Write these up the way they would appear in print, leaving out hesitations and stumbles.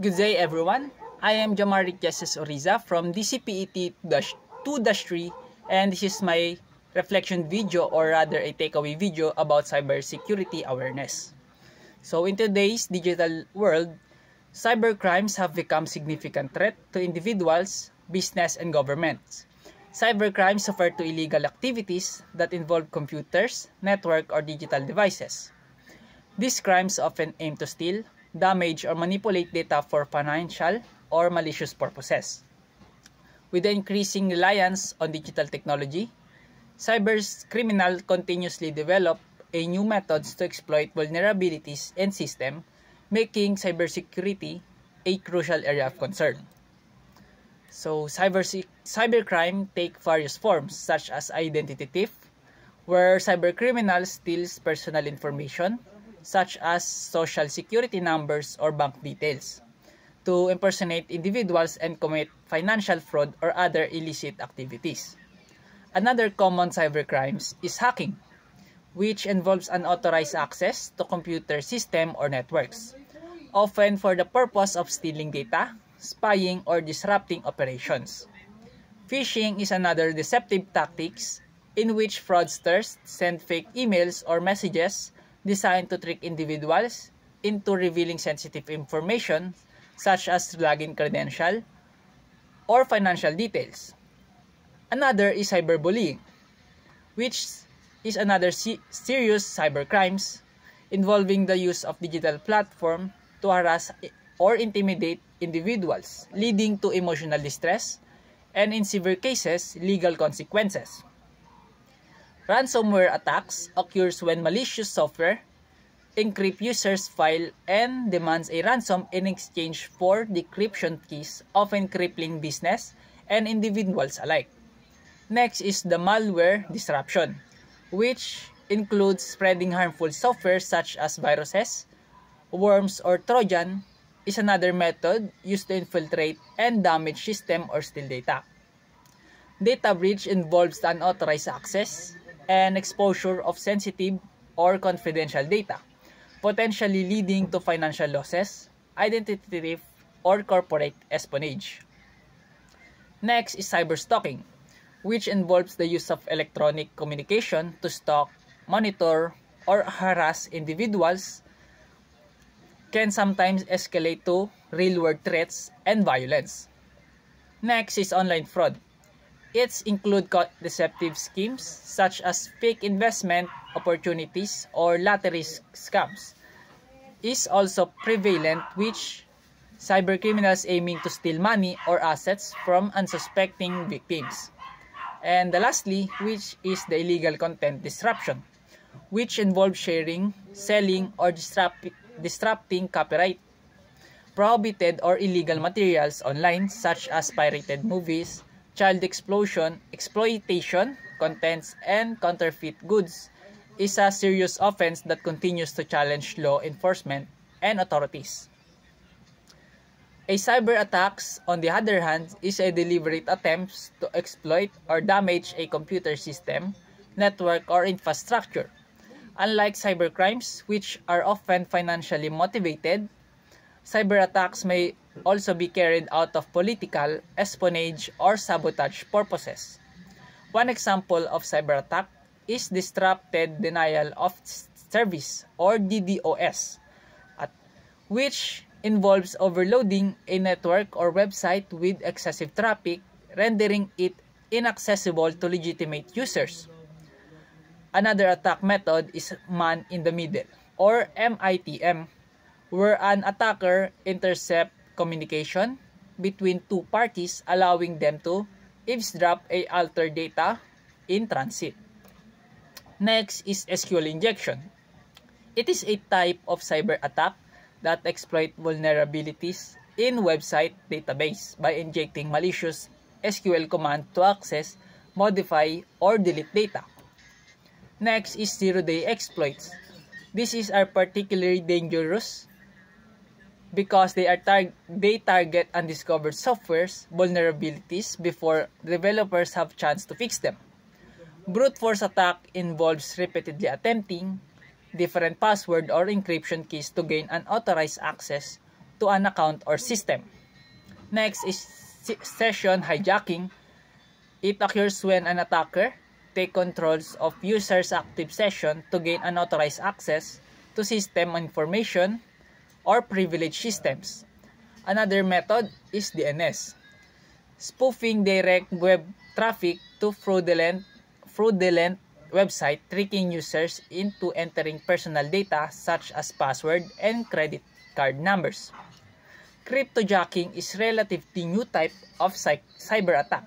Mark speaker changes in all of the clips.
Speaker 1: Good day everyone. I am Jamaric Jesus Oriza from DCPET 2-3 and this is my reflection video or rather a takeaway video about cybersecurity awareness. So in today's digital world, cybercrimes have become significant threat to individuals, business, and governments. Cybercrimes refer to illegal activities that involve computers, network, or digital devices. These crimes often aim to steal, damage, or manipulate data for financial or malicious purposes. With the increasing reliance on digital technology, cybercriminals continuously develop new methods to exploit vulnerabilities in systems, making cybersecurity a crucial area of concern. So, cybercrime take various forms such as identity theft, where cybercriminals steals personal information such as social security numbers or bank details to impersonate individuals and commit financial fraud or other illicit activities. Another common cybercrimes is hacking, which involves unauthorized access to computer system or networks, often for the purpose of stealing data, spying, or disrupting operations. Phishing is another deceptive tactics in which fraudsters send fake emails or messages designed to trick individuals into revealing sensitive information such as login credential or financial details. Another is cyberbullying, which is another serious cybercrimes involving the use of digital platform to harass or intimidate individuals, leading to emotional distress and in severe cases, legal consequences. Ransomware attacks occurs when malicious software encrypts users' file and demands a ransom in exchange for decryption keys, often crippling business and individuals alike. Next is the malware disruption, which includes spreading harmful software such as viruses, worms, or Trojan, is another method used to infiltrate and damage system or steal data. Data breach involves the unauthorized access and exposure of sensitive or confidential data, potentially leading to financial losses, identity theft, or corporate espionage. Next is cyberstalking, which involves the use of electronic communication to stalk, monitor, or harass individuals, can sometimes escalate to real-world threats and violence. Next is online fraud. It includes deceptive schemes such as fake investment opportunities or lottery scams. Is also prevalent, which cybercriminals aiming to steal money or assets from unsuspecting victims. And lastly, which is the illegal content disruption, which involves sharing, selling, or disrupting copyright, prohibited or illegal materials online such as pirated movies, child exploitation, contents, and counterfeit goods is a serious offense that continues to challenge law enforcement and authorities. A cyber attacks, on the other hand, is a deliberate attempt to exploit or damage a computer system, network, or infrastructure. Unlike cybercrimes, which are often financially motivated, cyber attacks may also be carried out of political, espionage, or sabotage purposes. One example of cyber attack is disrupted denial of service or DDoS, which involves overloading a network or website with excessive traffic, rendering it inaccessible to legitimate users. Another attack method is man in the middle or MITM, where an attacker intercepts communication between two parties, allowing them to eavesdrop or alter data in transit. Next is SQL injection. It is a type of cyber attack that exploits vulnerabilities in website database by injecting malicious SQL command to access, modify, or delete data. Next is zero-day exploits. These are particularly dangerous because they target undiscovered softwares vulnerabilities before developers have chance to fix them. Brute force attack involves repeatedly attempting different password or encryption keys to gain unauthorized access to an account or system. Next is session hijacking. It occurs when an attacker takes controls of user's active session to gain unauthorized access to system information or privileged systems. Another method is DNS. Spoofing direct web traffic to fraudulent website, tricking users into entering personal data such as password and credit card numbers. Cryptojacking is relatively new type of cyber attack,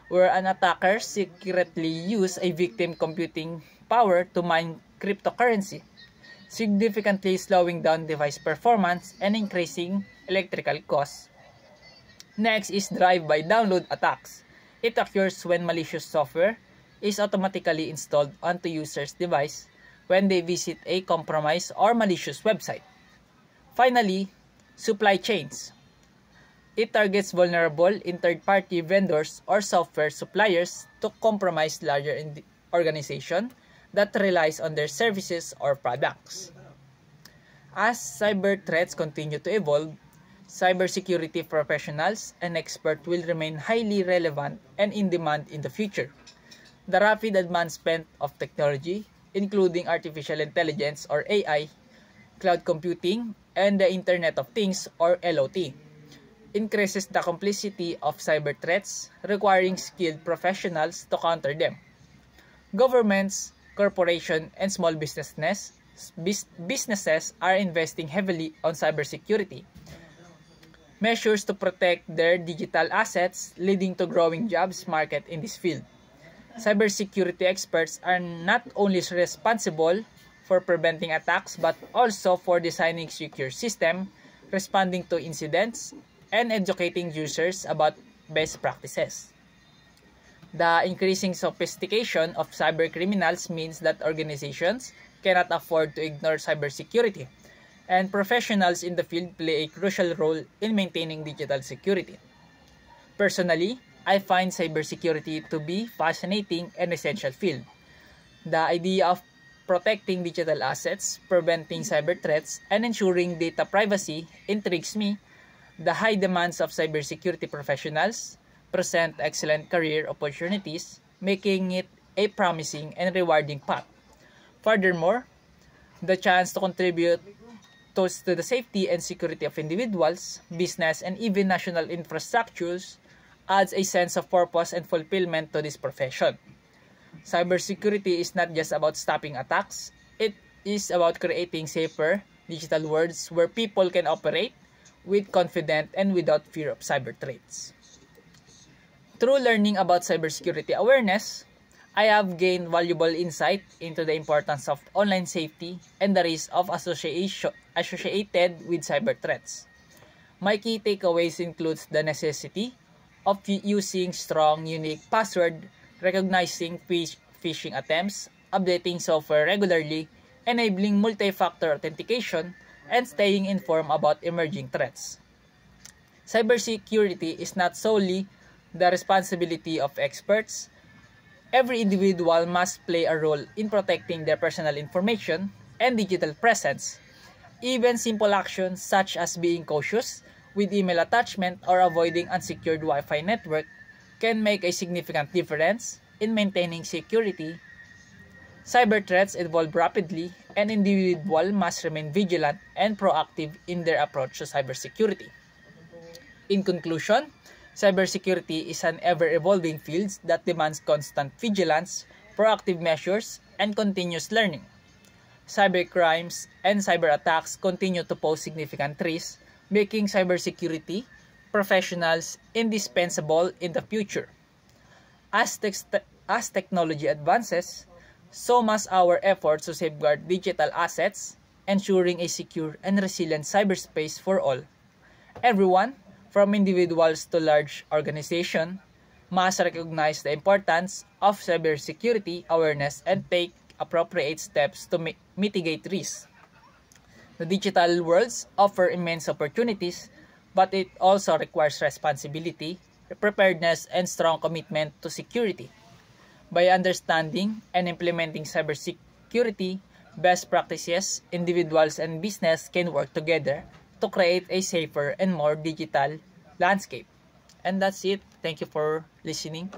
Speaker 1: where an attacker secretly uses a victim computing power to mine cryptocurrency, significantly slowing down device performance and increasing electrical costs. Next is drive-by download attacks. It occurs when malicious software is automatically installed onto user's device when they visit a compromised or malicious website. Finally, supply chains. It targets vulnerable in third-party vendors or software suppliers to compromise larger organizations that relies on their services or products. As cyber threats continue to evolve, cybersecurity professionals and experts will remain highly relevant and in demand in the future. The rapid advancement of technology, including artificial intelligence or AI, cloud computing, and the Internet of Things or IoT, increases the complexity of cyber threats, requiring skilled professionals to counter them. Governments, corporations, and small businesses are investing heavily on cybersecurity measures to protect their digital assets, leading to growing jobs market in this field. Cybersecurity experts are not only responsible for preventing attacks but also for designing secure systems, responding to incidents, and educating users about best practices. The increasing sophistication of cybercriminals means that organizations cannot afford to ignore cybersecurity, and professionals in the field play a crucial role in maintaining digital security. Personally, I find cybersecurity to be fascinating and essential field. The idea of protecting digital assets, preventing cyber threats, and ensuring data privacy intrigues me. The high demands of cybersecurity professionals present excellent career opportunities, making it a promising and rewarding path. Furthermore, the chance to contribute to the safety and security of individuals, business, and even national infrastructures adds a sense of purpose and fulfillment to this profession. Cybersecurity is not just about stopping attacks, it is about creating safer digital worlds where people can operate with confidence and without fear of cyber threats. Through learning about cybersecurity awareness, I have gained valuable insight into the importance of online safety and the risk of associated with cyber threats. My key takeaways includes the necessity of using strong, unique password, recognizing phishing attempts, updating software regularly, enabling multi-factor authentication, and staying informed about emerging threats. Cybersecurity is not solely the responsibility of experts. Every individual must play a role in protecting their personal information and digital presence. Even simple actions such as being cautious with email attachment or avoiding unsecured Wi-Fi network can make a significant difference in maintaining security. Cyber threats evolve rapidly, and individuals must remain vigilant and proactive in their approach to cybersecurity. In conclusion, cybersecurity is an ever-evolving field that demands constant vigilance, proactive measures, and continuous learning. Cybercrimes and cyber attacks continue to pose significant risks, making cybersecurity professionals indispensable in the future. As technology advances, so must our efforts to safeguard digital assets, ensuring a secure and resilient cyberspace for all. Everyone, from individuals to large organizations, must recognize the importance of cybersecurity awareness and take appropriate steps to mitigate risks. The digital worlds offer immense opportunities, but it also requires responsibility, preparedness, and strong commitment to security. By understanding and implementing cybersecurity best practices, individuals and business can work together to create a safer and more digital landscape. And that's it. Thank you for listening.